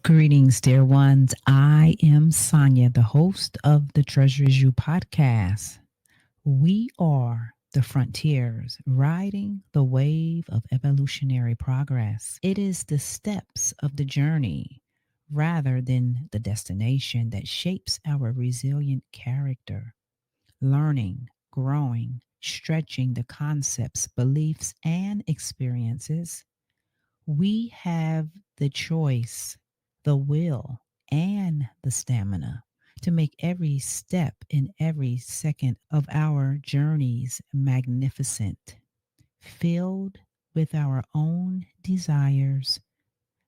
Greetings, dear ones. I am Sonia, the host of the Treasure Is You podcast. We are the frontiers riding the wave of evolutionary progress. It is the steps of the journey rather than the destination that shapes our resilient character. Learning, growing, stretching the concepts, beliefs, and experiences. We have the choice, the will, and the stamina to make every step in every second of our journeys magnificent, filled with our own desires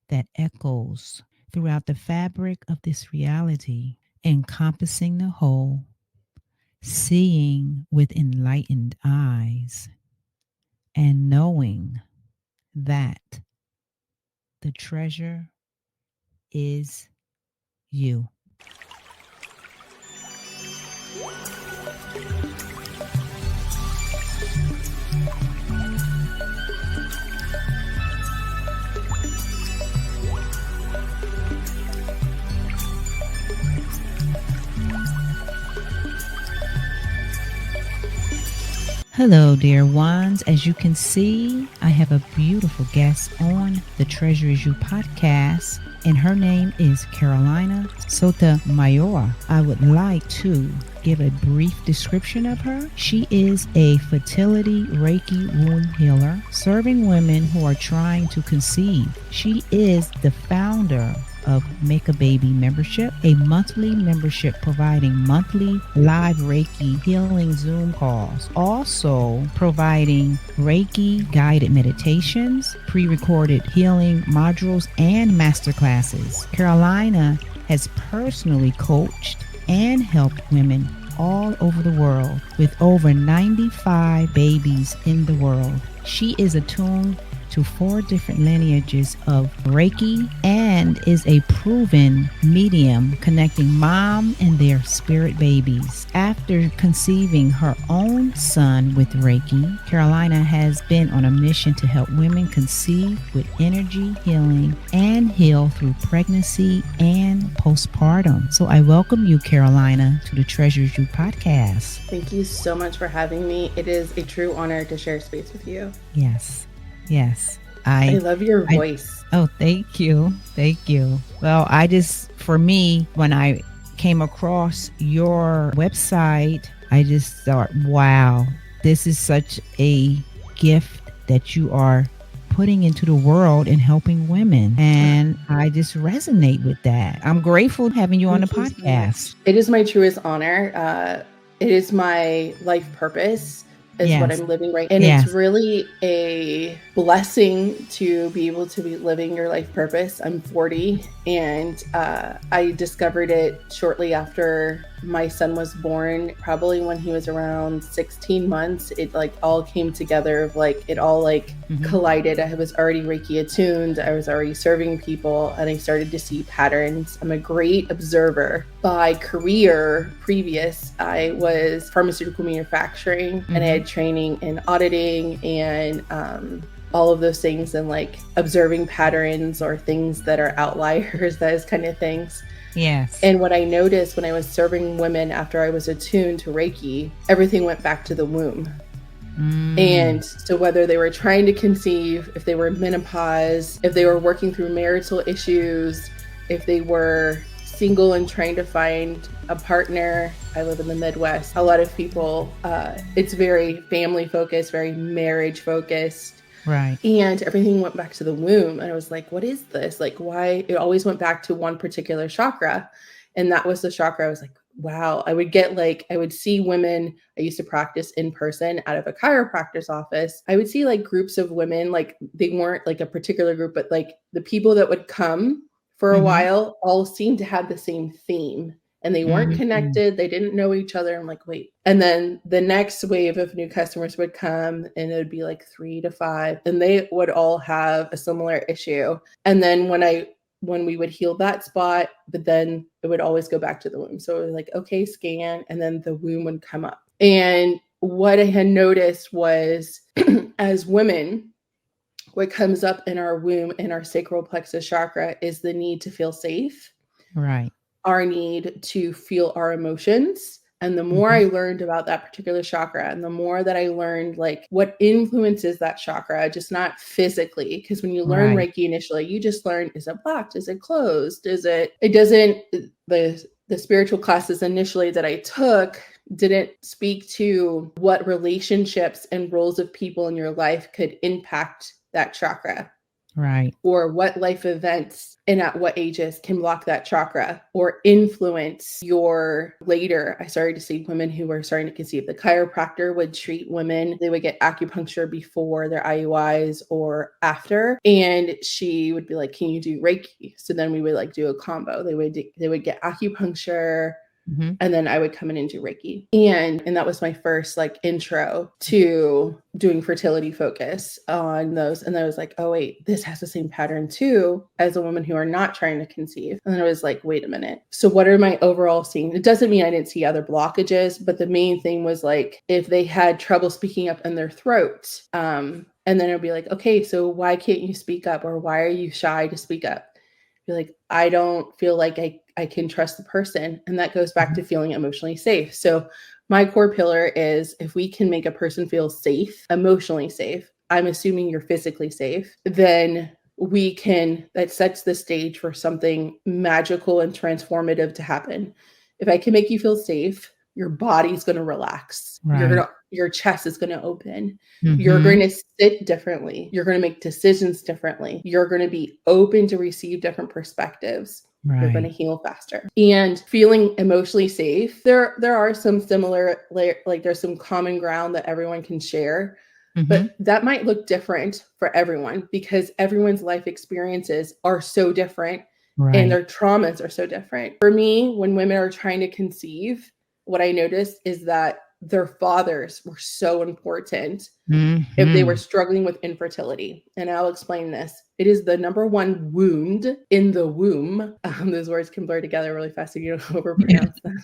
that echoes throughout the fabric of this reality, encompassing the whole, seeing with enlightened eyes, and knowing that the treasure is you. Hello, dear ones. As you can see, I have a beautiful guest on the Treasure Is You podcast, and her name is Carolina Sotomayor. I would like to give a brief description of her. She is a fertility Reiki womb healer, serving women who are trying to conceive. She is the founder of Make a Baby membership, a monthly membership providing monthly live Reiki healing Zoom calls, also providing Reiki guided meditations, pre-recorded healing modules, and masterclasses. Carolina has personally coached and helped women all over the world with over 95 babies in the world. She is attuned to 4 different lineages of Reiki and is a proven medium connecting mom and their spirit babies. After conceiving her own son with Reiki, Carolina has been on a mission to help women conceive with energy healing and heal through pregnancy and postpartum. So I welcome you, Carolina, to the Treasures You podcast. Thank you so much for having me. It is a true honor to share space with you. Yes. I love your voice. Thank you. Well, for me, when I came across your website, I just thought, wow, this is such a gift that you are putting into the world and helping women. And I just resonate with that. I'm grateful having you on the podcast. It is my truest honor. It is my life purpose. Is what I'm living right. And it's really a blessing to be able to be living your life purpose. I'm 40 and I discovered it shortly after my son was born, probably when he was around 16 months. It all came together, it all collided. I was already Reiki attuned. I was already serving people and I started to see patterns. I'm a great observer. By career previous, I was pharmaceutical manufacturing and I had training in auditing and all of those things and observing patterns or things that are outliers, those kind of things. Yes. And what I noticed when I was serving women after I was attuned to Reiki, everything went back to the womb. And so whether they were trying to conceive, if they were in menopause, if they were working through marital issues, if they were single and trying to find a partner. I live in the Midwest. A lot of people, it's very family focused, very marriage focused. Right. And everything went back to the womb. And I was like, what is this? Why? It always went back to one particular chakra. And that was the chakra. I was like, wow. I would see women. I used to practice in person out of a chiropractor's office. I would see groups of women, they weren't a particular group, but the people that would come for a while all seemed to have the same theme. And they weren't connected. They didn't know each other. I'm like, wait. And then the next wave of new customers would come and it would be 3 to 5 and they would all have a similar issue. And then when we would heal that spot, but then it would always go back to the womb. So it was okay, scan. And then the womb would come up. And what I had noticed was as women what comes up in our womb, in our sacral plexus chakra, is the need to feel safe. Right. Our need to feel our emotions. And the more I learned about that particular chakra, and the more that I learned like what influences that chakra, just not physically, because when you learn Reiki initially, you just learn, is it blocked? Is it closed? The spiritual classes initially that I took didn't speak to what relationships and roles of people in your life could impact that chakra. Right. Or what life events and at what ages can block that chakra or influence your later. I started to see women who were starting to conceive. The chiropractor would treat women. They would get acupuncture before their IUIs or after. And she would be like, can you do Reiki? So then we would like do a combo. They would get acupuncture. And then I would come in and do Reiki. And that was my first like intro to doing fertility focus on those. And then I was like, oh wait, this has the same pattern too as a woman who are not trying to conceive. And then I was like, wait a minute. So what are my overall seeing? It doesn't mean I didn't see other blockages, but the main thing was like, if they had trouble speaking up in their throat, and then it'd be like, okay, so why can't you speak up? Or why are you shy to speak up? Be like, I don't feel like I can trust the person. And that goes back to feeling emotionally safe. So my core pillar is if we can make a person feel safe, emotionally safe, I'm assuming you're physically safe, then that sets the stage for something magical and transformative to happen. If I can make you feel safe, your body's going to relax. Right. Your chest is going to open. You're going to sit differently. You're going to make decisions differently. You're going to be open to receive different perspectives. Right. You're going to heal faster. And feeling emotionally safe, there are some similar, like there's some common ground that everyone can share. But that might look different for everyone because everyone's life experiences are so different. Right. And their traumas are so different. For me, when women are trying to conceive, what I noticed is that their fathers were so important if they were struggling with infertility. And I'll explain this. It is the number one wound in the womb. Those words can blur together really fast, so you don't overpronounce them.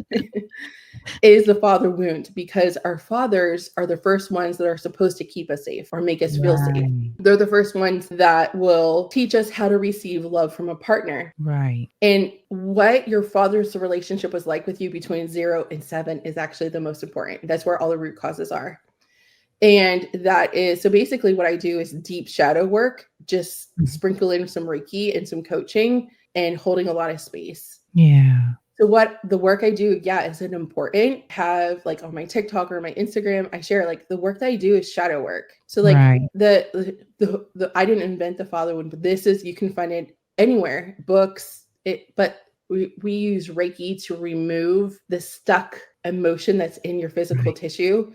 Is the father wound, because our fathers are the first ones that are supposed to keep us safe or make us feel safe. They're the first ones that will teach us how to receive love from a partner. Right. And what your father's relationship was like with you between 0 and 7 is actually the most important. That's where all the root causes are. And that is, so basically what I do is deep shadow work, just sprinkle in some Reiki and some coaching and holding a lot of space. Yeah. So what the work I do, is it important? Have like on my TikTok or my Instagram, I share like the work that I do is shadow work. So like the I didn't invent the father wound, but this is, you can find it anywhere, books, but we use Reiki to remove the stuck emotion that's in your physical tissue.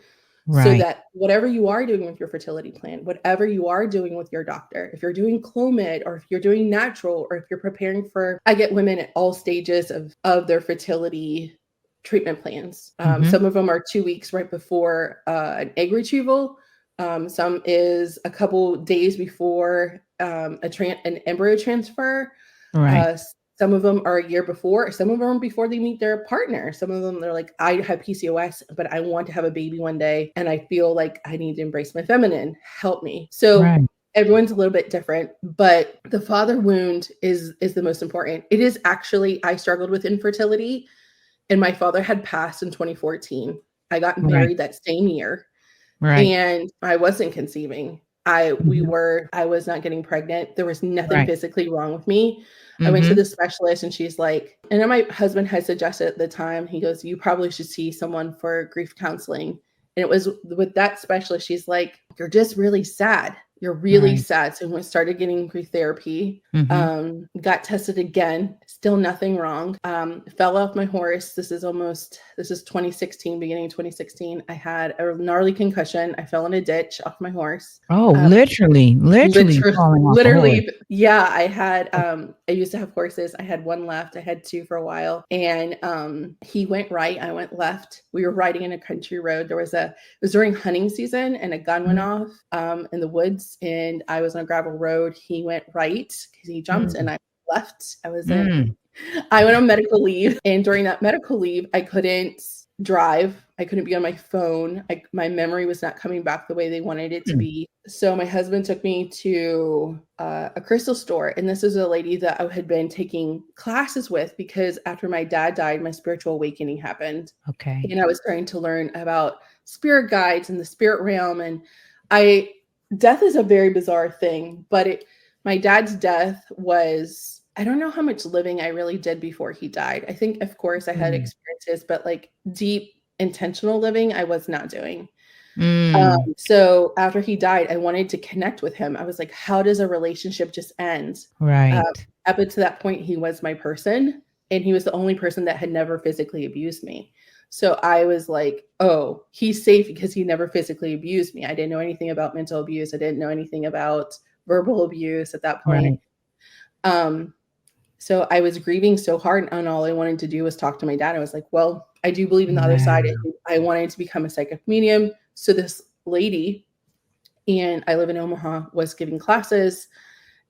So that whatever you are doing with your fertility plan, whatever you are doing with your doctor, if you're doing Clomid or if you're doing natural, or if you're preparing for, I get women at all stages of their fertility treatment plans. Some of them are 2 weeks right before an egg retrieval. Some is a couple days before an embryo transfer. Some of them are a year before, some of them are before they meet their partner. Some of them, they're like, I have PCOS, but I want to have a baby one day. And I feel like I need to embrace my feminine. Help me. So everyone's a little bit different, but the father wound is the most important. It is actually, I struggled with infertility and my father had passed in 2014. I got married that same year and I wasn't conceiving. I was not getting pregnant. There was nothing physically wrong with me. I went to the specialist and she's like, and then my husband had suggested at the time, he goes, you probably should see someone for grief counseling. And it was with that specialist, she's like, you're just really sad. You're really sad. So we started getting grief therapy, got tested again, still nothing wrong. Fell off my horse. This is 2016, beginning of 2016. I had a gnarly concussion. I fell in a ditch off my horse. Oh, literally falling off the horse. Yeah, I had, I used to have horses. I had one left. I had two for a while and, he went right. I went left. We were riding in a country road. It was during hunting season and a gun went off, in the woods. And I was on a gravel road. He went right because he jumped and I left. I went on medical leave. And during that medical leave, I couldn't drive. I couldn't be on my phone. My memory was not coming back the way they wanted it to be. So my husband took me to a crystal store, and this is a lady that I had been taking classes with because after my dad died, my spiritual awakening happened. Okay. And I was starting to learn about spirit guides and the spirit realm. And death is a very bizarre thing, but my dad's death was, I don't know how much living I really did before he died. I think, of course, I had experiences, but like deep intentional living, I was not doing. So after he died, I wanted to connect with him. I was like, how does a relationship just end? Right. Up to that point, he was my person, and he was the only person that had never physically abused me. So I was like, oh, he's safe because he never physically abused me. I didn't know anything about mental abuse. I didn't know anything about verbal abuse at that point. Right. So I was grieving so hard, and all I wanted to do was talk to my dad. I was like, well, I do believe in the other side. I wanted to become a psychic medium. So this lady, and I live in Omaha, was giving classes,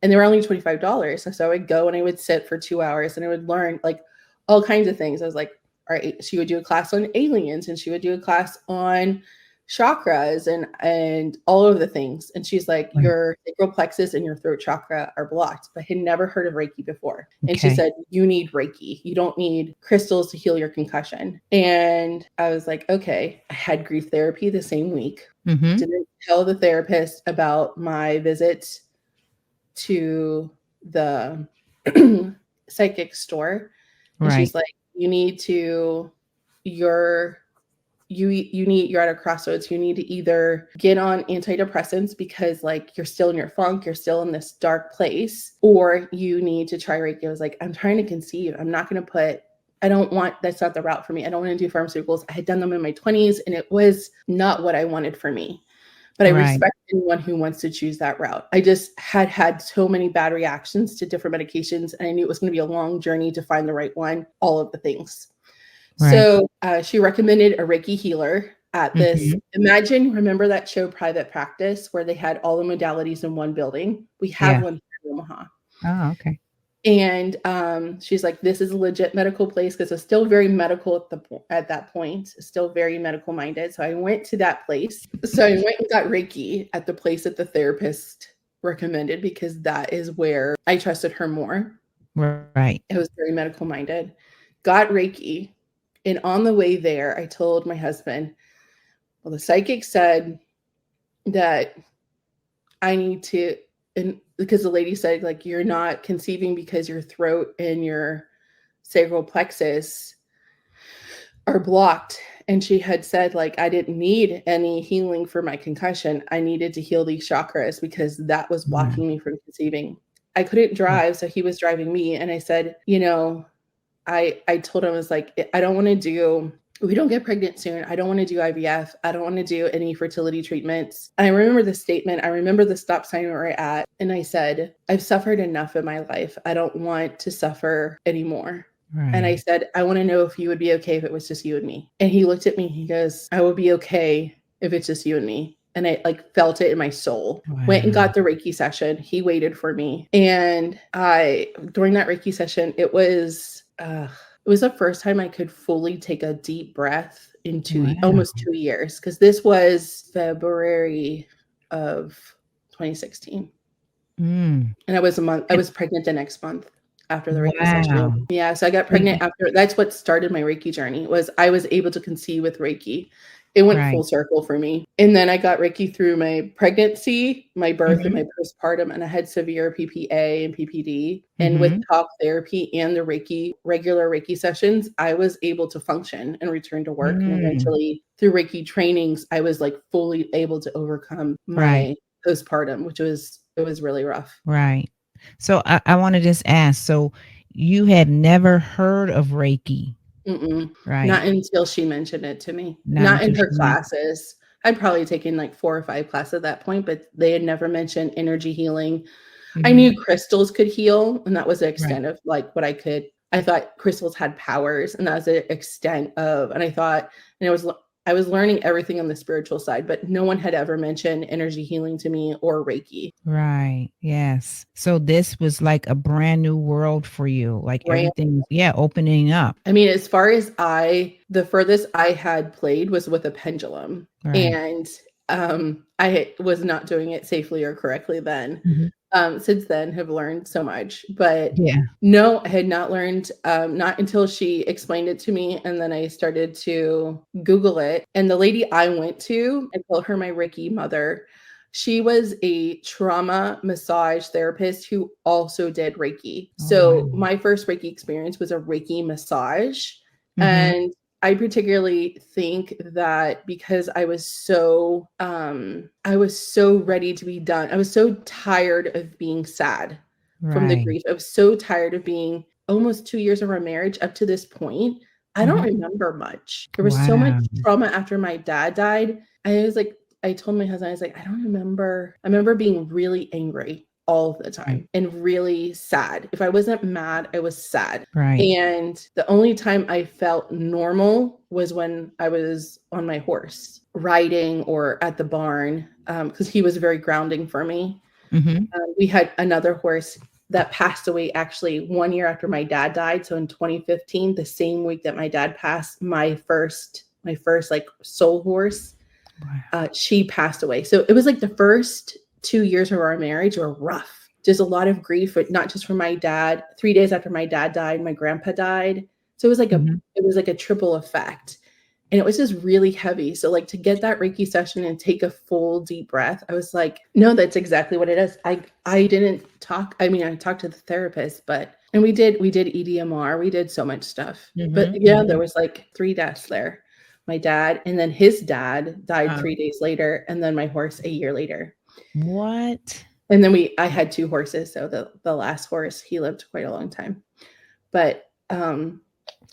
and they were only $25. So I would go and I would sit for 2 hours and I would learn like all kinds of things. I was like, all right, she would do a class on aliens, and she would do a class on chakras and all of the things. And she's like, your sacral plexus and your throat chakra are blocked. But I had never heard of Reiki before. And she said, you need Reiki. You don't need crystals to heal your concussion. And I was like, okay. I had grief therapy the same week. Didn't tell the therapist about my visit to the psychic store. And she's like, you're at a crossroads. You need to either get on antidepressants because like you're still in your funk, you're still in this dark place, or you need to try Reiki. I was like, I'm trying to conceive. I'm not going to that's not the route for me. I don't want to do pharmaceuticals. I had done them in my 20s and it was not what I wanted for me. But I respect anyone who wants to choose that route. I just had so many bad reactions to different medications, and I knew it was going to be a long journey to find the right one, all of the things. Right. So she recommended a Reiki healer at this. Remember that show Private Practice where they had all the modalities in one building? We have one here in Omaha. Oh, okay. And she's like, this is a legit medical place because it's still very medical at that point. It's still very medical minded. So I went to that place. So I went and got Reiki at the place that the therapist recommended because that is where I trusted her more. Right. It was very medical minded. Got Reiki. And on the way there, I told my husband, well, the psychic said that I need to, and because the lady said, like, you're not conceiving because your throat and your sacral plexus are blocked. And she had said, like, I didn't need any healing for my concussion. I needed to heal these chakras because that was blocking me from conceiving. I couldn't drive, so he was driving me. And I said, I told him, I was like, we don't get pregnant soon. I don't want to do IVF. I don't want to do any fertility treatments. And I remember the statement. I remember the stop sign where we're at. And I said, I've suffered enough in my life. I don't want to suffer anymore. Right. And I said, I want to know if you would be okay if it was just you and me. And he looked at me. He goes, I will be okay if it's just you and me. And I like felt it in my soul. Wow. Went and got the Reiki session. He waited for me. And during that Reiki session, it was the first time I could fully take a deep breath in almost 2 years. Because this was February of 2016. And I was pregnant the next month after the Reiki session. Yeah. So I got pregnant after. That's what started my Reiki journey, was I was able to conceive with Reiki. It went full circle for me. And then I got Reiki through my pregnancy, my birth, and my postpartum. And I had severe PPA and PPD. And with talk therapy and the regular Reiki sessions, I was able to function and return to work. And eventually through Reiki trainings, I was like fully able to overcome my postpartum, it was really rough. Right. So I want to just ask, so you had never heard of Reiki? Right. Not until she mentioned it to me. Not in her classes. I'd probably taken like 4 or 5 classes at that point, but they had never mentioned energy healing. I knew crystals could heal, and that was the extent of like what I thought crystals had powers, and that was the extent of, and I was learning everything on the spiritual side, but no one had ever mentioned energy healing to me or Reiki. Right. Yes. So this was like a brand new world for you, like everything, opening up. I mean, as far as the furthest I had played was with a pendulum. Right. And I was not doing it safely or correctly then. Mm-hmm. Since then have learned so much, but yeah. No, I had not learned, not until she explained it to me, and then I started to Google it. And the lady I went to, I call her my Reiki mother. She was a trauma massage therapist who also did Reiki. Oh, wow. So my first Reiki experience was a Reiki massage. Mm-hmm. And I particularly think that because I was so ready to be done. I was so tired of being sad from the grief. I was so tired of being almost 2 years of our marriage up to this point. I don't remember much. There was so much trauma after my dad died. I told my husband, I was like, I don't remember. I remember being really angry all the time and really sad. If I wasn't mad, I was sad. Right. And the only time I felt normal was when I was on my horse riding or at the barn, because he was very grounding for me. We had another horse that passed away actually 1 year after my dad died. So in 2015, the same week that my dad passed, my first like soul horse, she passed away. So it was like the first 2 years of our marriage were rough. Just a lot of grief, but not just from my dad. 3 days after my dad died, my grandpa died. So it was like a triple effect. And it was just really heavy. So like to get that Reiki session and take a full deep breath, I was like, no, that's exactly what it is. I didn't talk. I mean, I talked to the therapist, and we did EDMR. We did so much stuff. But yeah, there was like 3 deaths there. My dad, and then his dad died 3 days later, and then my horse a year later. What? And then I had 2 horses. So the last horse, he lived quite a long time. But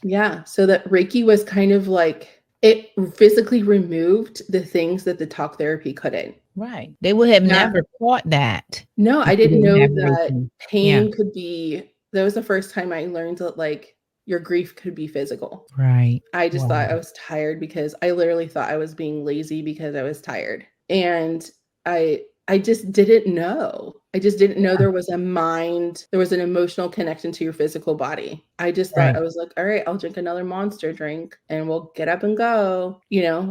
yeah, so that Reiki was kind of like, it physically removed the things that the talk therapy couldn't. Right. They would have never thought that. No, I didn't know that pain could be, that was the first time I learned that like your grief could be physical. Right. I just thought I was tired because I literally thought I was being lazy because I was tired. And I just didn't know. I just didn't know there was an emotional connection to your physical body. I just thought I was like, all right, I'll drink another Monster drink and we'll get up and go,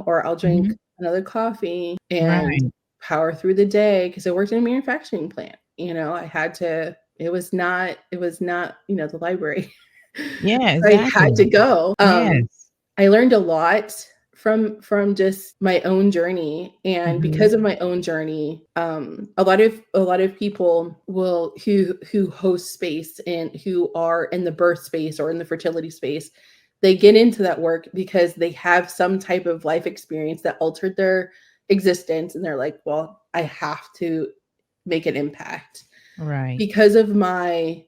or I'll drink another coffee and power through the day because I worked in a manufacturing plant. I had to, it was not, the library. Yeah, exactly. I had to go. Yes. I learned a lot from just my own journey, and because of my own journey, a lot of people who host space and who are in the birth space or in the fertility space, they get into that work because they have some type of life experience that altered their existence, and they're like, well, I have to make an impact. Right. Because of my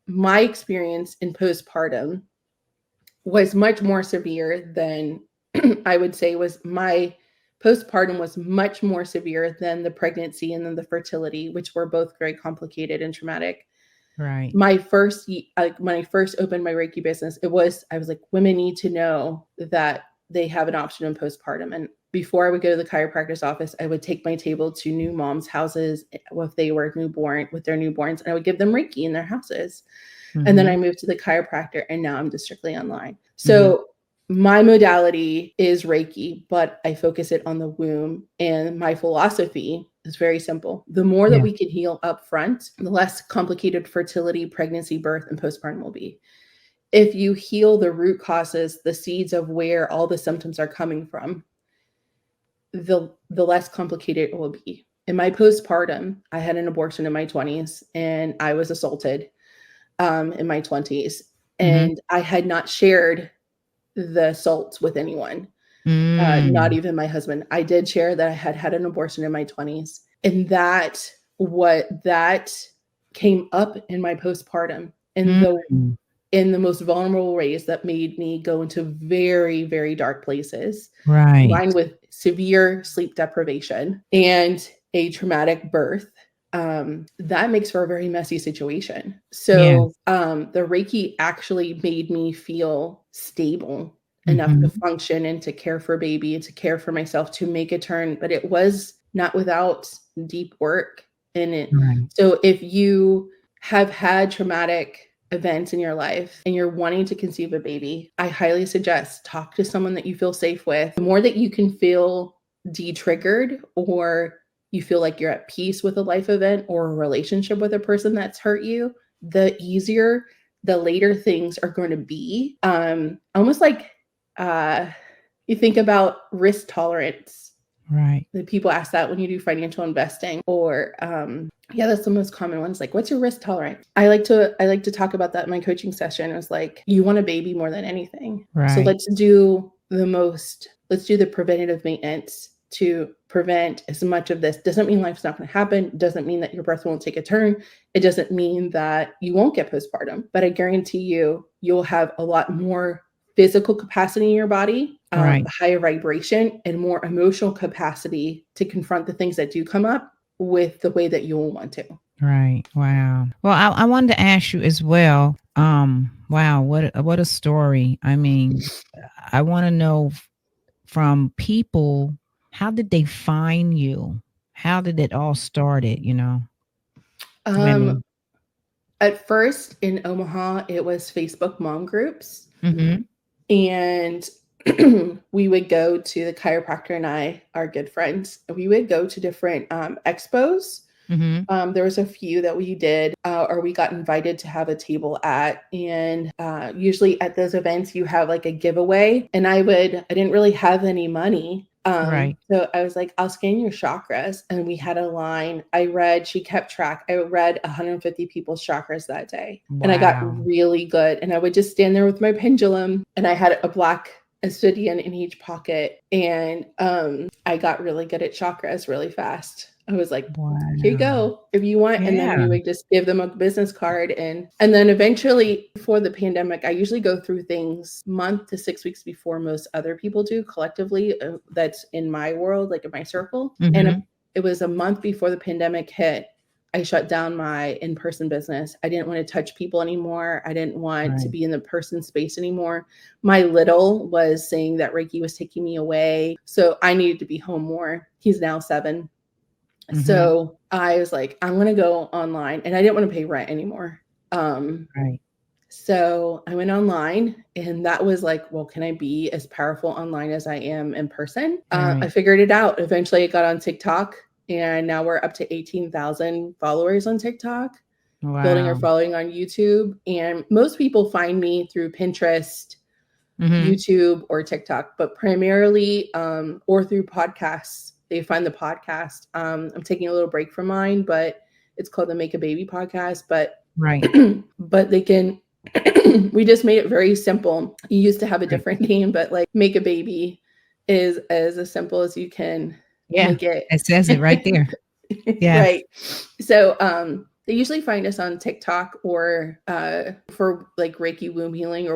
experience in postpartum was much more severe than I would say my postpartum was much more severe than the pregnancy and then the fertility, which were both very complicated and traumatic. Right. When I first opened my Reiki business, I was like, women need to know that they have an option in postpartum. And before I would go to the chiropractor's office, I would take my table to new moms' houses if they were newborn with their newborns, and I would give them Reiki in their houses. And then I moved to the chiropractor, and now I'm just strictly online. So my modality is Reiki, but I focus it on the womb. And my philosophy is very simple. The more that we can heal up front, the less complicated fertility, pregnancy, birth, and postpartum will be. If you heal the root causes, the seeds of where all the symptoms are coming from, the less complicated it will be. In my postpartum, I had an abortion in my 20s, and I was assaulted in my 20s. And I had not shared the assault with anyone, not even my husband. I did share that I had an abortion in my 20s, and that came up in my postpartum in the most vulnerable ways that made me go into very, very dark places, combined with severe sleep deprivation and a traumatic birth. That makes for a very messy situation. So the Reiki actually made me feel stable enough to function and to care for baby and to care for myself, to make a turn. But it was not without deep work in it. So if you have had traumatic events in your life and you're wanting to conceive a baby, I highly suggest talk to someone that you feel safe with. The more that you can feel de-triggered, or you feel like you're at peace with a life event or a relationship with a person that's hurt you, the easier the later things are going to be. Almost like you think about risk tolerance. Right. People ask that when you do financial investing, or that's the most common one. It's like, what's your risk tolerance? I like to talk about that in my coaching session. It was like, you want a baby more than anything. Right. So let's do the preventative maintenance to prevent as much of this. Doesn't mean life's not going to happen. Doesn't mean that your birth won't take a turn. It doesn't mean that you won't get postpartum, but I guarantee you'll have a lot more physical capacity in your body, Right. higher vibration, and more emotional capacity to confront the things that do come up with the way that you will want to. Right. Wow. Well, I wanted to ask you as well. Wow, what a story. I mean, I want to know from people, how did they find you? How did it all started, At first in Omaha, it was Facebook mom groups. Mm-hmm. And we would go to the chiropractor, and I are good friends. We would go to different expos. Mm-hmm. There was a few that we did, or we got invited to have a table at, and usually at those events you have like a giveaway, and I didn't really have any money. Right. So I was like, I'll scan your chakras. And we had a line. She kept track. I read 150 people's chakras that day. Wow. And I got really good. And I would just stand there with my pendulum, and I had a black obsidian in each pocket. And I got really good at chakras really fast. I was like, wow. Here you go, if you want. Yeah. And then we would just give them a business card. And then eventually, before the pandemic, I usually go through things month to 6 weeks before most other people do collectively. That's in my world, like in my circle. Mm-hmm. And it was a month before the pandemic hit. I shut down my in-person business. I didn't want to touch people anymore. I didn't want to be in the person space anymore. My little was saying that Reiki was taking me away. So I needed to be home more. He's now 7. Mm-hmm. So I was like, I'm going to go online, and I didn't want to pay rent anymore. Right. So I went online, and that was like, well, can I be as powerful online as I am in person? Right. I figured it out. Eventually I got on TikTok, and now we're up to 18,000 followers on TikTok, wow. Building our following on YouTube. And most people find me through Pinterest, mm-hmm. YouTube, or TikTok, but primarily, or through podcasts. They find the podcast. I'm taking a little break from mine, but it's called the Make a Baby podcast. But right. But they can, we just made it very simple. You used to have a different name, but like Make a Baby is as simple as you can make it. It says it right there. Yeah. Right. So they usually find us on TikTok, or for like Reiki womb healing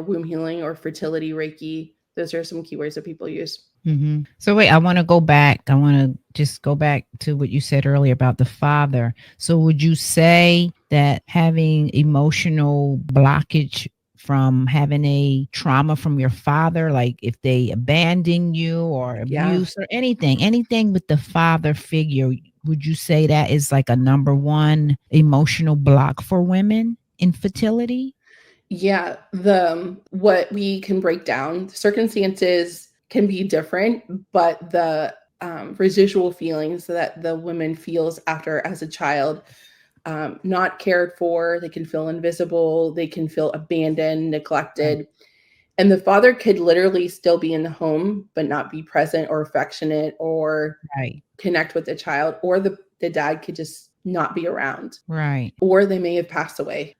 or fertility Reiki. Those are some keywords that people use. Mm-hmm. So wait, I want to go back. I want to just go back to what you said earlier about the father. So would you say that having emotional blockage from having a trauma from your father, like if they abandon you or abuse or anything with the father figure, would you say that is like a number one emotional block for women in fertility? Yeah. What we can break down, circumstances can be different, but the residual feelings that the woman feels after as a child, not cared for, they can feel invisible, they can feel abandoned, neglected. Right. And the father could literally still be in the home, but not be present or affectionate or connect with the child, or the dad could just not be around. Right. Or they may have passed away.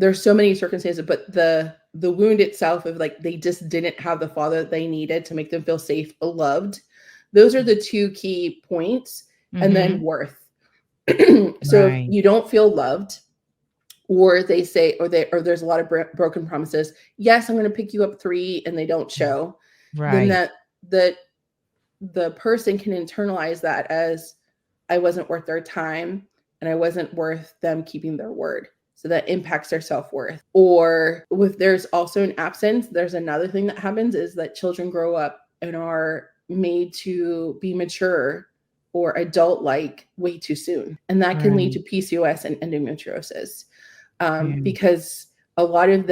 There's so many circumstances, but the wound itself of like, they just didn't have the father that they needed to make them feel safe, loved. Those are the two key points. Mm-hmm. And then worth. So if you don't feel loved, or they say, or there's a lot of broken promises. Yes, I'm going to pick you up 3, and they don't show. Right. Then the person can internalize that as, I wasn't worth their time, and I wasn't worth them keeping their word. So that impacts their self-worth. Or there's also an absence, there's another thing that happens is that children grow up and are made to be mature or adult-like way too soon. And that can lead to PCOS and endometriosis. Because a lot of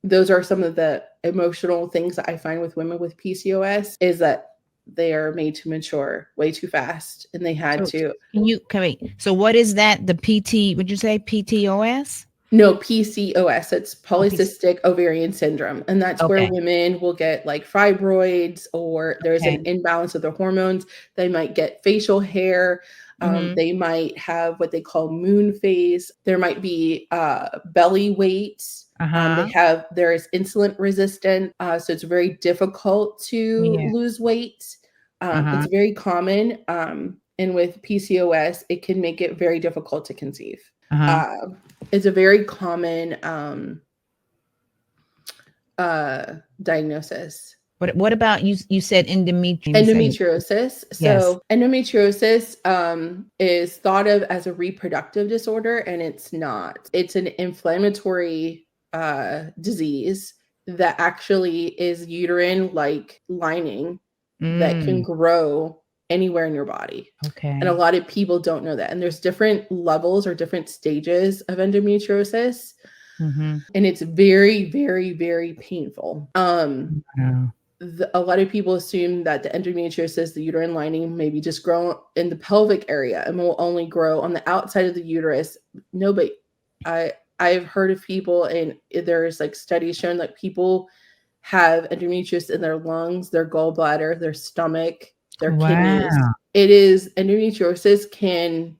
those are some of the emotional things that I find with women with PCOS, is that they are made to mature way too fast, and they had to. Wait. So what is that? The PT? Would you say PTOS? No, PCOS. It's Oh, polycystic ovarian syndrome. And that's where women will get like fibroids, or there's an imbalance of their hormones. They might get facial hair. They might have what they call moon phase. There might be belly weight. There is insulin resistant. So it's very difficult to lose weight. It's very common. And with PCOS, it can make it very difficult to conceive. It's a very common diagnosis. What about you said endometriosis? Endometriosis. So endometriosis is thought of as a reproductive disorder, and it's not. It's an inflammatory disease that actually is uterine-like lining that can grow anywhere in your body. And a lot of people don't know that. And there's different levels or different stages of endometriosis. And it's very, very, very painful. A lot of people assume that the endometriosis, the uterine lining, maybe just grow in the pelvic area and will only grow on the outside of the uterus. No, but I've heard of people, and there's like studies showing that people have endometriosis in their lungs, their gallbladder, their stomach, their kidneys. It is endometriosis can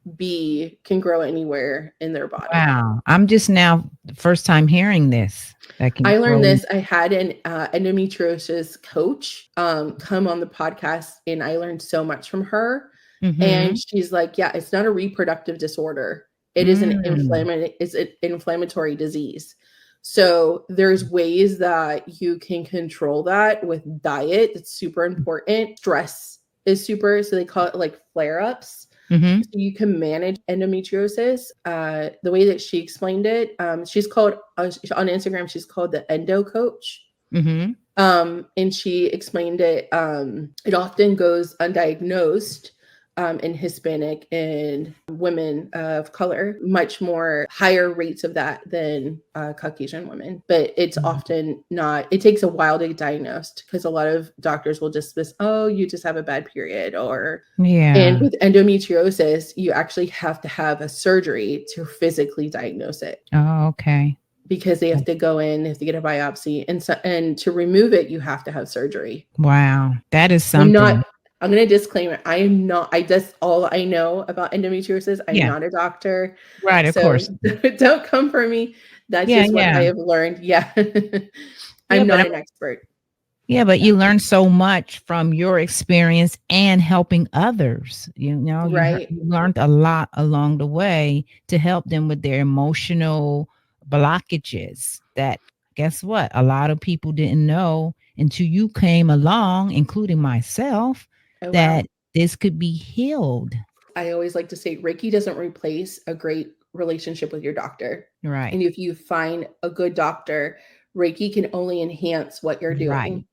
grow anywhere in their body. Wow. I'm just now first time hearing this. I learned this. I had an endometriosis coach come on the podcast, and I learned so much from her. And she's like, yeah, it's not a reproductive disorder. It is an inflammatory disease. So there's ways that you can control that with diet. It's super important. Stress is super. So they call it like flare-ups. So you can manage endometriosis. The way that she explained it, she's called on Instagram, she's called the Endo Coach. And she explained it. It often goes undiagnosed in Hispanic and women of color, much more higher rates of that than Caucasian women. But it's often not, it takes a while to get diagnosed, because a lot of doctors will just miss, oh, you just have a bad period. And with endometriosis, you actually have to have a surgery to physically diagnose it. Oh, okay. Because they have to go in, they have to get a biopsy, and to remove it, you have to have surgery. Wow, that is something. I'm going to disclaim it. That's all I know about endometriosis. I'm not a doctor. Right, of course. Don't come for me. That's just what I have learned. I'm not an expert. Yeah, but you learn so much from your experience and helping others. You learned a lot along the way to help them with their emotional blockages that, guess what? A lot of people didn't know until you came along, including myself, that this could be healed. I always like to say Reiki doesn't replace a great relationship with your doctor. Right. And if you find a good doctor, Reiki can only enhance what you're doing.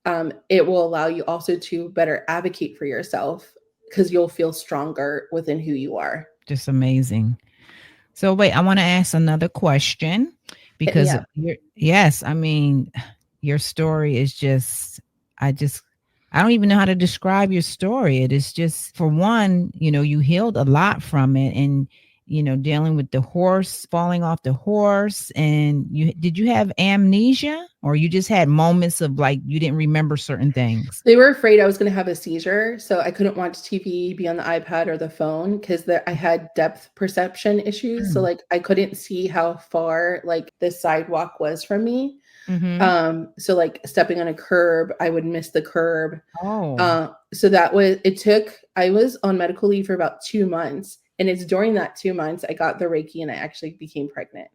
Right. It will allow you also to better advocate for yourself, because you'll feel stronger within who you are. Just amazing. So wait, I want to ask another question, because I mean, your story is just, I don't even know how to describe your story. It is just, for one, you healed a lot from it, and, dealing with the horse, falling off the horse. And did you have amnesia, or you just had moments of like, you didn't remember certain things? They were afraid I was going to have a seizure. So I couldn't watch TV, be on the iPad or the phone, because I had depth perception issues. So like, I couldn't see how far like the sidewalk was from me. So like stepping on a curb, I would miss the curb. So I was on medical leave for about 2 months. And it's during that 2 months I got the Reiki, and I actually became pregnant.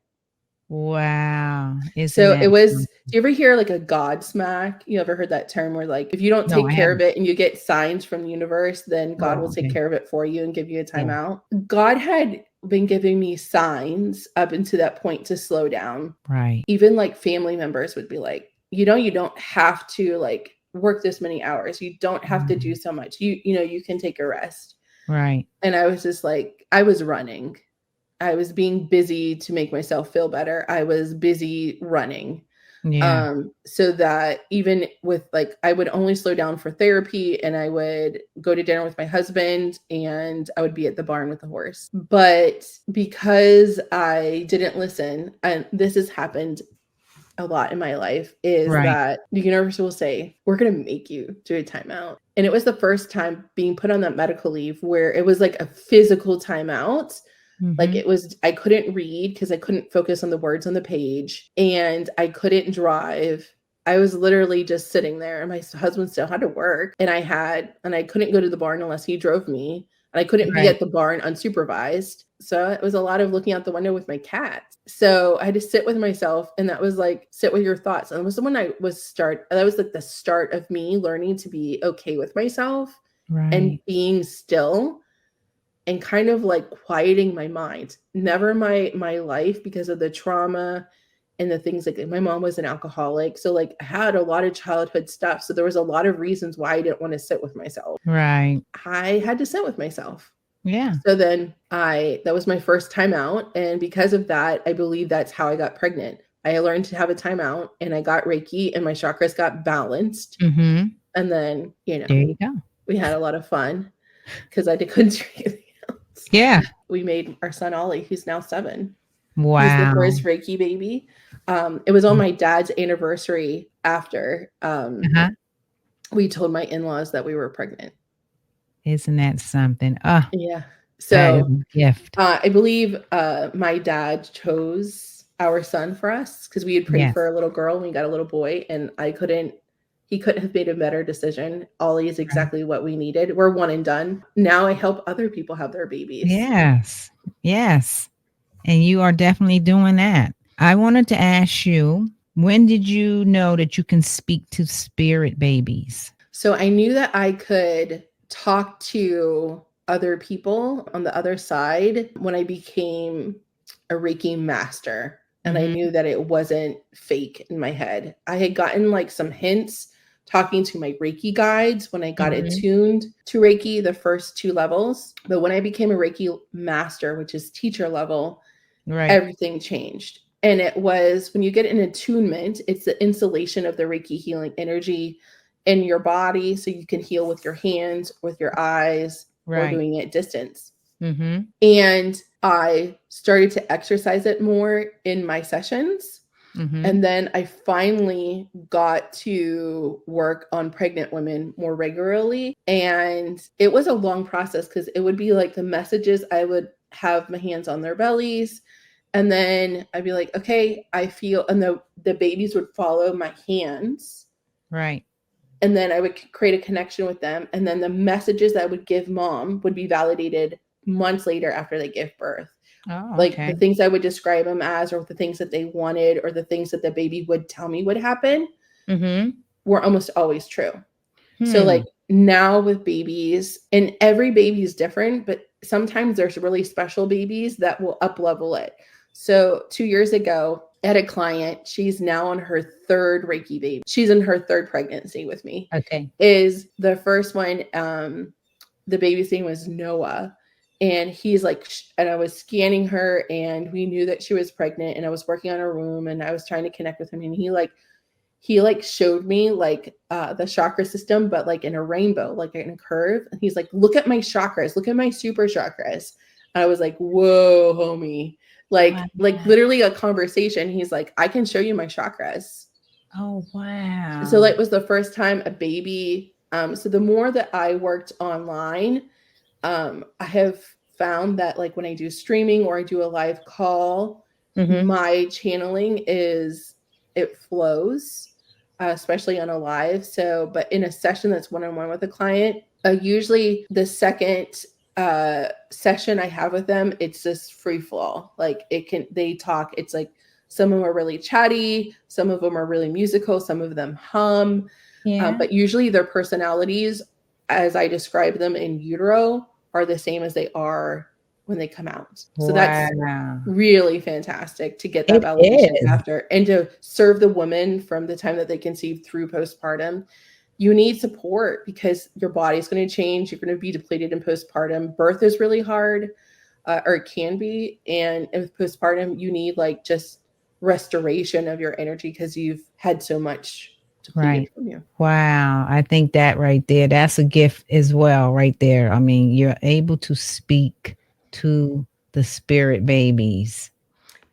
Wow. So it was, do you ever hear like a God smack? You ever heard that term where like, if you don't take care of it and you get signs from the universe, then God will take care of it for you and give you a timeout? God had been giving me signs up until that point to slow down. Right. Even like family members would be like, you don't have to like work this many hours. You don't have to do so much. You can take a rest. Right. And I was just like, I was running. I was being busy to make myself feel better. I was busy running. Yeah. So that even with like, I would only slow down for therapy, and I would go to dinner with my husband, and I would be at the barn with the horse. But because I didn't listen, and this has happened a lot in my life, is that the universe will say, we're going to make you do a timeout. And it was the first time being put on that medical leave where it was like a physical timeout. Like it was, I couldn't read because I couldn't focus on the words on the page, and I couldn't drive. I was literally just sitting there, and my husband still had to work, and I couldn't go to the barn unless he drove me, and I couldn't be at the barn unsupervised. So it was a lot of looking out the window with my cat. So I had to sit with myself, and that was like, sit with your thoughts. And it was when that was like the start of me learning to be okay with myself and being still and kind of like quieting my mind. Never my life, because of the trauma and the things, like my mom was an alcoholic. So like I had a lot of childhood stuff. So there was a lot of reasons why I didn't want to sit with myself. Right. I had to sit with myself. Yeah. So then that was my first time out. And because of that, I believe that's how I got pregnant. I learned to have a timeout, and I got Reiki, and my chakras got balanced. Mm-hmm. And then, there you go. We had a lot of fun because I couldn't do anything else. Yeah. We made our son Ollie, who's now 7. Wow. He's the first Reiki baby. It was on my dad's anniversary after we told my in-laws that we were pregnant. Isn't that something? Yeah. So that is a gift. I believe my dad chose our son for us because we had prayed for a little girl and we got a little boy, and he couldn't have made a better decision. Ollie is exactly what we needed. We're one and done. Now I help other people have their babies. Yes. Yes. And you are definitely doing that. I wanted to ask you, when did you know that you can speak to spirit babies? So I knew that I could talk to other people on the other side when I became a Reiki master. And I knew that it wasn't fake in my head. I had gotten like some hints talking to my Reiki guides when I got attuned to Reiki, the first 2 levels. But when I became a Reiki master, which is teacher level, everything changed. And it was when you get an attunement, it's the installation of the Reiki healing energy in your body so you can heal with your hands, with your eyes, or doing it distance. And I started to exercise it more in my sessions. And then I finally got to work on pregnant women more regularly. And it was a long process because it would be like the messages, I would have my hands on their bellies. And then I'd be like, okay, I feel, and the babies would follow my hands. Right. And then I would create a connection with them. And then the messages that I would give mom would be validated months later after they give birth. Oh, like the things I would describe them as, or the things that they wanted, or the things that the baby would tell me would happen were almost always true. So like now with babies, and every baby is different, but sometimes there's really special babies that will up level it. So 2 years ago, I had a client, she's now on her 3rd Reiki baby. She's in her 3rd pregnancy with me. Okay. Is the first one, the baby's name was Noah. And he's like, and I was scanning her, and we knew that she was pregnant, and I was working on her womb, and I was trying to connect with him. And he showed me like the chakra system, but like in a rainbow, like in a curve. And he's like, look at my chakras, look at my super chakras. And I was like, whoa, homie. Like literally a conversation. He's like, I can show you my chakras. Oh, wow. So that was the first time a baby. So the more that I worked online, I have found that like when I do streaming or I do a live call, my channeling it flows, especially on a live. So, but in a session that's one-on-one with a client, usually the second session I have with them, it's just free flow. Like they talk. It's like some of them are really chatty, some of them are really musical, some of them hum. But usually their personalities, as I describe them in utero, are the same as they are when they come out. So that's really fantastic to get that validation after, and to serve the woman from the time that they conceive through postpartum. You need support because your body's going to change. You're going to be depleted in postpartum. Birth is really hard, or it can be. And with postpartum, you need like just restoration of your energy because you've had so much depleted from you. Wow. I think that right there, that's a gift as well, right there. I mean, you're able to speak to the spirit babies.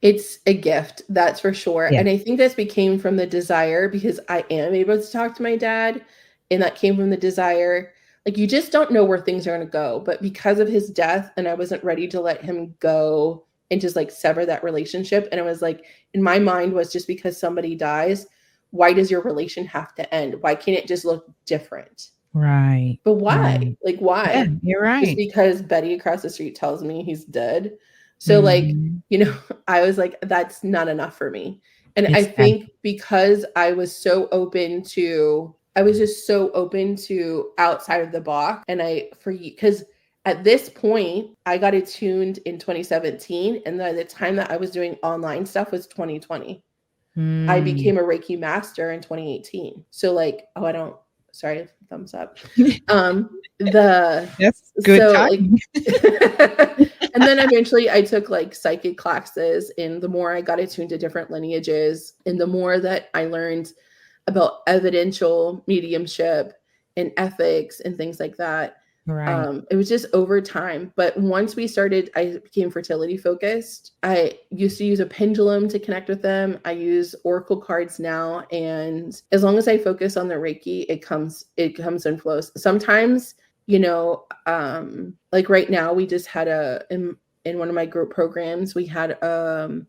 It's a gift, that's for sure. Yeah. And I think this became from the desire because I am able to talk to my dad, and that came from the desire. Like, you just don't know where things are going to go. But because of his death, and I wasn't ready to let him go and just like sever that relationship. And it was like, in my mind was, just because somebody dies, why does your relation have to end? Why can't it just look different? Right. But why? Like, why? Yeah, you're right. Just because Betty across the street tells me he's dead. So like, I was like, that's not enough for me. And I think because I was just so open to outside of the box. And because at this point I got attuned in 2017. And the time that I was doing online stuff was 2020. I became a Reiki master in 2018. So like, sorry, thumbs up. That's good timing. And then eventually I took like psychic classes, and the more I got attuned to different lineages, and the more that I learned about evidential mediumship and ethics and things like that. Right. It was just over time. But once I became fertility focused. I used to use a pendulum to connect with them. I use oracle cards now. And as long as I focus on the Reiki, it comes and flows. Sometimes, like right now, we just had in one of my group programs, we had a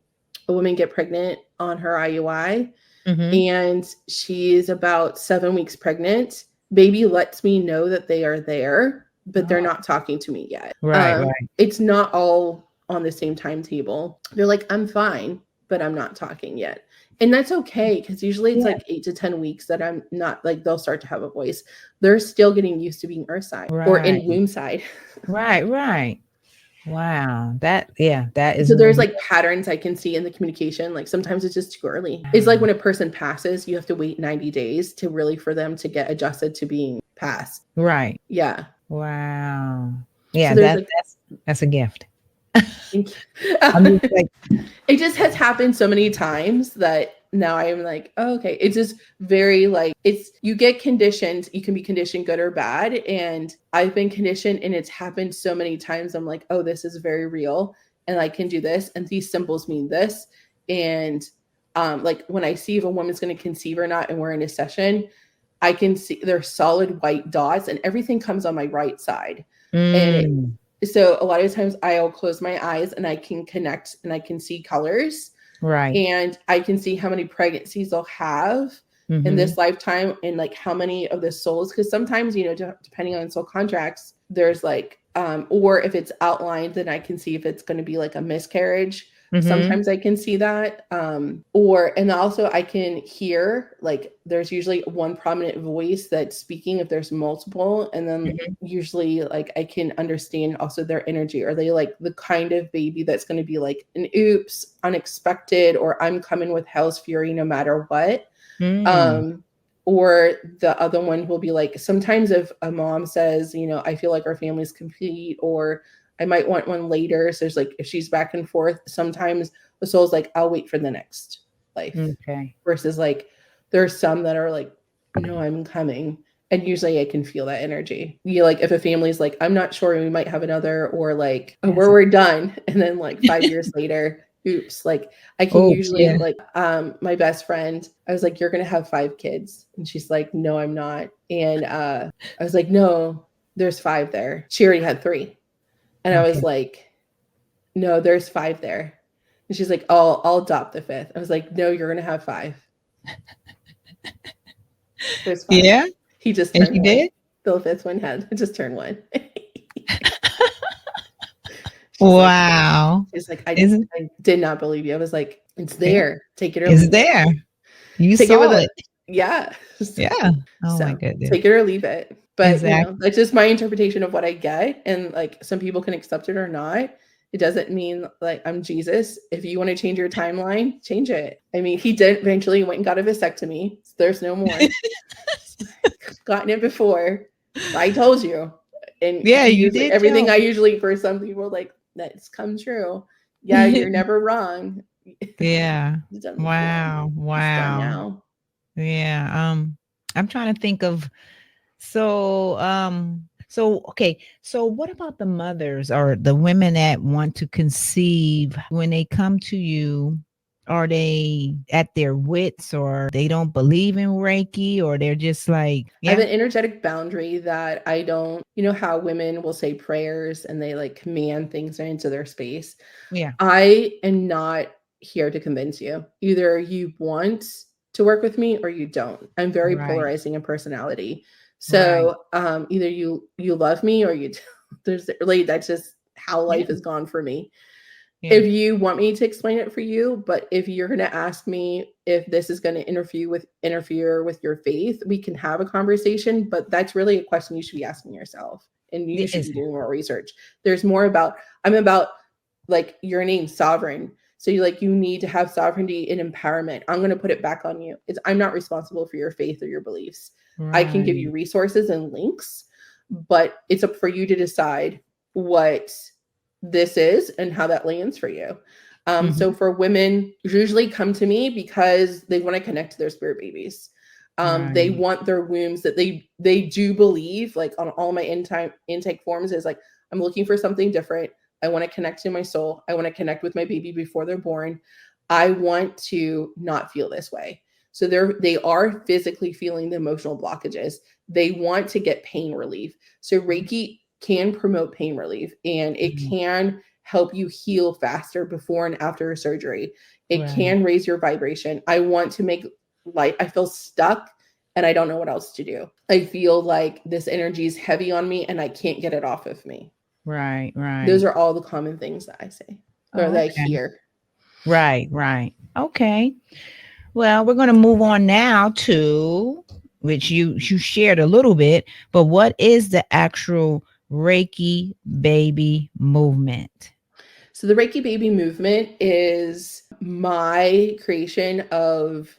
woman get pregnant on her IUI. And she's about 7 weeks pregnant. Baby lets me know that they are there, but they're not talking to me yet. Right. It's not all on the same timetable. They're like, I'm fine, but I'm not talking yet. And that's okay, because usually it's like 8 to 10 weeks that I'm not, like, they'll start to have a voice. They're still getting used to being earth side or in womb side. Right. Wow. That is. So there's like patterns I can see in the communication. Like sometimes it's just too early. It's like when a person passes, you have to wait 90 days for them to get adjusted to being passed. Right. Yeah. Wow. Yeah. So that's a gift. Thank you. It just has happened so many times that now I am like, oh, okay. It's just very like, you get conditioned. You can be conditioned good or bad. And I've been conditioned, and it's happened so many times. I'm like, oh, this is very real. And I can do this. And these symbols mean this. And like when I see if a woman's going to conceive or not, and we're in a session, I can see they're solid white dots, and everything comes on my right side. And so a lot of times I'll close my eyes and I can connect and I can see colors. Right. And I can see how many pregnancies I'll have in this lifetime, and like how many of the souls, because sometimes, depending on soul contracts, there's like, or if it's outlined, then I can see if it's going to be like a miscarriage. Sometimes I can see that. And also I can hear, like, there's usually one prominent voice that's speaking if there's multiple. And then usually like I can understand also their energy. Are they like the kind of baby that's going to be like an oops, unexpected, or I'm coming with hell's fury no matter what? Or the other one will be like, sometimes if a mom says, I feel like our family's complete, or I might want one later. So there's like, if she's back and forth, sometimes the soul's like, I'll wait for the next life. Okay. Versus like, there's some that are like, no, I'm coming. And usually I can feel that energy. Like if a family's like, I'm not sure, we might have another, or like, we're done. And then like 5 years later, oops, like I can usually like, my best friend, I was like, you're going to have 5 kids. And she's like, no, I'm not. And I was like, no, there's 5 there. She already had 3. And I was like, no, there's 5 there. And she's like, oh, I'll adopt the 5th. I was like, no, you're going to have 5. There's 5. Yeah. He just turned 1. Did? The 5th one just turned 1. Wow. She's like, I did not believe you. I was like, it's there. Take it or leave it. It's there. You saw it. Yeah. Yeah. Oh my goodness. Take it or leave it. But that's just my interpretation of what I get. And like some people can accept it or not. It doesn't mean like I'm Jesus. If you want to change your timeline, change it. I mean, he did eventually went and got a vasectomy. So there's no more. Gotten it before. I told you. And yeah, you did everything I usually, for some people, like, that's come true. Yeah, you're never wrong. Yeah. It's done before. Wow. It's done now. Yeah. I'm trying to think of okay. So what about the mothers or the women that want to conceive when they come to you? Are they at their wits or they don't believe in Reiki or they're just like, I have an energetic boundary that I don't, you know how women will say prayers and they like command things into their space. Yeah. I am not here to convince you. Either you want to work with me or you don't. I'm very Right. polarizing in personality. Right. So either you love me or you don't. There's really, that's just how life has gone for me. Yeah. If you want me to explain it for you, but if you're going to ask me if this is going to interfere with your faith, we can have a conversation, but that's really a question you should be asking yourself, and you should be doing more research. There's more about, I'm about like your name, sovereign. So you need to have sovereignty and empowerment. I'm going to put it back on you. I'm not responsible for your faith or your beliefs. I can give you resources and links, but it's up for you to decide what this is and how that lands for you. So for women, usually come to me because they want to connect to their spirit babies. They want their wombs that they do believe, like on all my intake forms, is like, I'm looking for something different. I want to connect to my soul. I want to connect with my baby before they're born. I want to not feel this way. So they are physically feeling the emotional blockages. They want to get pain relief. So Reiki can promote pain relief, and it can help you heal faster before and after a surgery. It can raise your vibration. I want to make life, I feel stuck and I don't know what else to do. I feel like this energy is heavy on me and I can't get it off of me. Right. Those are all the common things that I say or that I hear. Right. Okay. Well, we're going to move on now to which you shared a little bit, but what is the actual Reiki Baby Movement? So the Reiki Baby Movement is my creation of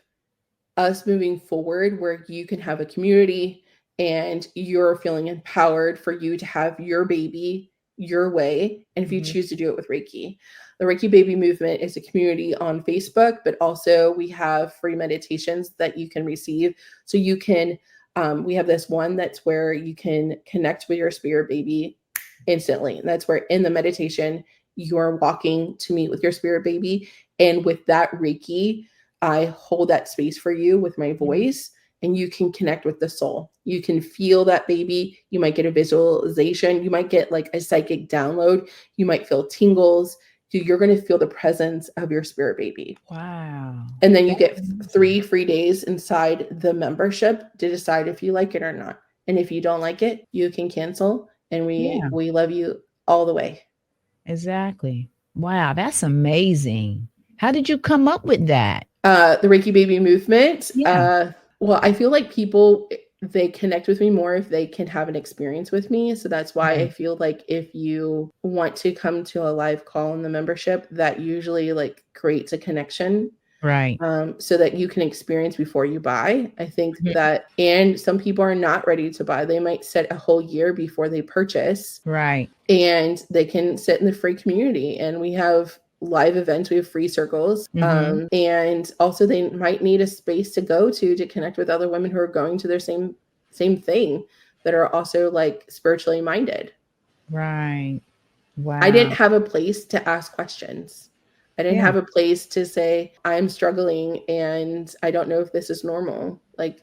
us moving forward where you can have a community and you're feeling empowered for you to have your baby your way. And if you choose to do it with Reiki, the Reiki Baby Movement is a community on Facebook, but also we have free meditations that you can receive. So you can, we have this one that's where you can connect with your spirit baby instantly. And that's where in the meditation, you're walking to meet with your spirit baby. And with that Reiki, I hold that space for you with my voice, and you can connect with the soul. You can feel that baby. You might get a visualization. You might get like a psychic download. You might feel tingles. You're going to feel the presence of your spirit baby. Wow. And then you get 3 free days inside the membership to decide if you like it or not. And if you don't like it, you can cancel. And we love you all the way. Exactly. Wow, that's amazing. How did you come up with that? The Reiki Baby Movement. Well, I feel like people, they connect with me more if they can have an experience with me. So that's why I feel like if you want to come to a live call in the membership, that usually like creates a connection. Right. So that you can experience before you buy. I think that, and some people are not ready to buy. They might set a whole year before they purchase. Right. And they can sit in the free community. And we have live events, we have free circles, and also they might need a space to go to connect with other women who are going to their same thing, that are also like spiritually minded. Wow. I didn't have a place to ask questions. I didn't have a place to say, I'm struggling and I don't know if this is normal. Like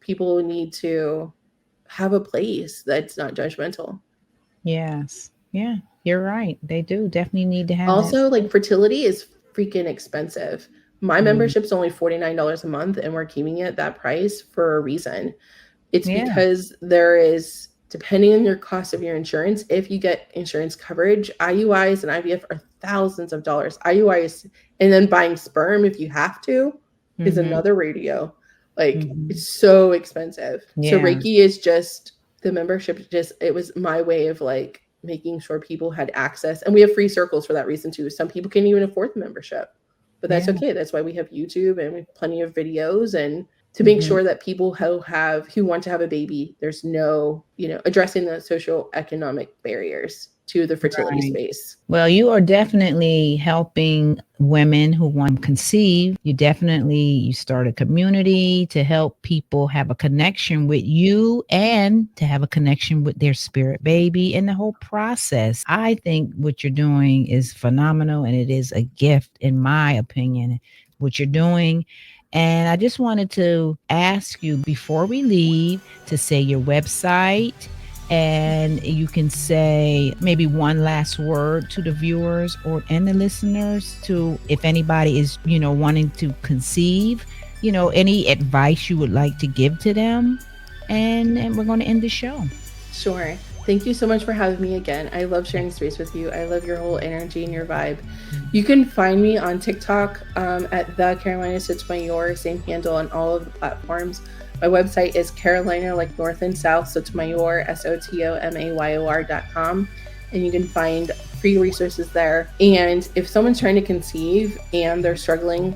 people need to have a place that's not judgmental. Yes. Yeah, you're right. They do definitely need to have Also, that. like fertility is freaking expensive. My membership's only $49 a month, and we're keeping it that price for a reason. It's because there is, depending on your cost of your insurance, if you get insurance coverage, IUIs and IVF are thousands of dollars. IUIs, and then buying sperm if you have to, is another radio. Like it's so expensive. So Reiki is just, the membership just, it was my way of like making sure people had access. And we have free circles for that reason too. Some people can't even afford the membership, but that's okay. That's why we have YouTube and we have plenty of videos, and to make sure that people who want to have a baby, there's no, addressing the social economic barriers. to the fertility space. Well, you are definitely helping women who want to conceive. You start a community to help people have a connection with you and to have a connection with their spirit baby and the whole process. I think what you're doing is phenomenal, and it is a gift, in my opinion, what you're doing. And I just wanted to ask you before we leave to say your website, and you can say maybe one last word to the viewers and the listeners, to if anybody is wanting to conceive, any advice you would like to give to them, and we're going to end the show. Sure. Thank you so much for having me again. I love sharing space with you. I love your whole energy and your vibe. You can find me on TikTok at the Carolina Sotomayor, same handle on all of the platforms. My website is Carolina, like North and South, Sotomayor, SOTOMAYOR.com. And you can find free resources there. And if someone's trying to conceive and they're struggling,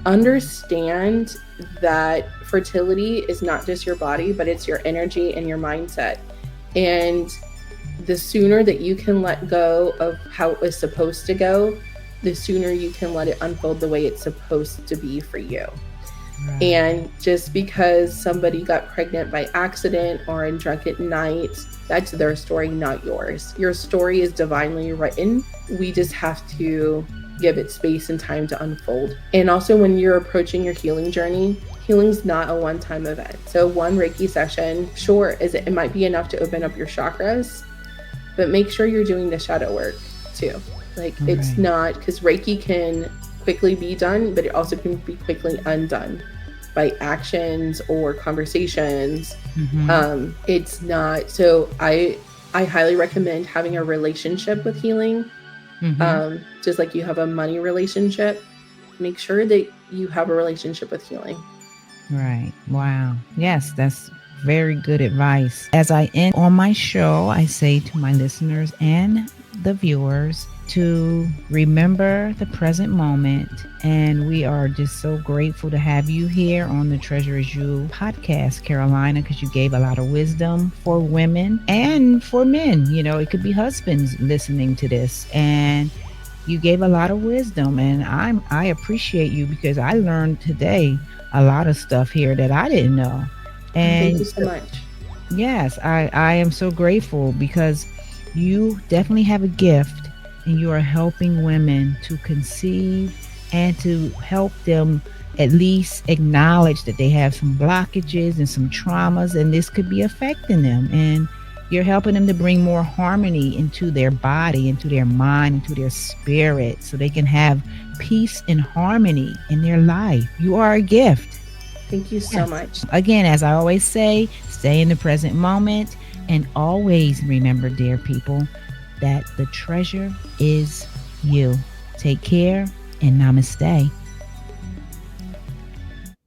understand that fertility is not just your body, but it's your energy and your mindset. And the sooner that you can let go of how it was supposed to go, the sooner you can let it unfold the way it's supposed to be for you. Right. And just because somebody got pregnant by accident or in drunken night, that's their story, not yours. Your story is divinely written. We just have to give it space and time to unfold. And also, when you're approaching your healing journey, healing's not a one-time event. So one Reiki session, sure, it might be enough to open up your chakras, but make sure you're doing the shadow work too. Like, right. It's not, because Reiki can quickly be done, but it also can be quickly undone by actions or conversations. Mm-hmm. It's not, so I highly recommend having a relationship with healing. Mm-hmm. Just like you have a money relationship, make sure that you have a relationship with healing. Right. Wow. Yes, that's very good advice. As I end on my show, I say to my listeners and the viewers to remember the present moment. And we are just so grateful to have you here on the Treasure Is You podcast, Carolina, because you gave a lot of wisdom for women and for men. It could be husbands listening to this, and you gave a lot of wisdom, and I appreciate you, because I learned today a lot of stuff here that I didn't know. And thank you so much. Yes, I am so grateful, because you definitely have a gift, and you are helping women to conceive and to help them at least acknowledge that they have some blockages and some traumas, and this could be affecting them. And you're helping them to bring more harmony into their body, into their mind, into their spirit, so they can have peace and harmony in their life. You are a gift. Thank you so much. Again, as I always say, stay in the present moment, and always remember, dear people, that the treasure is you. Take care, and namaste.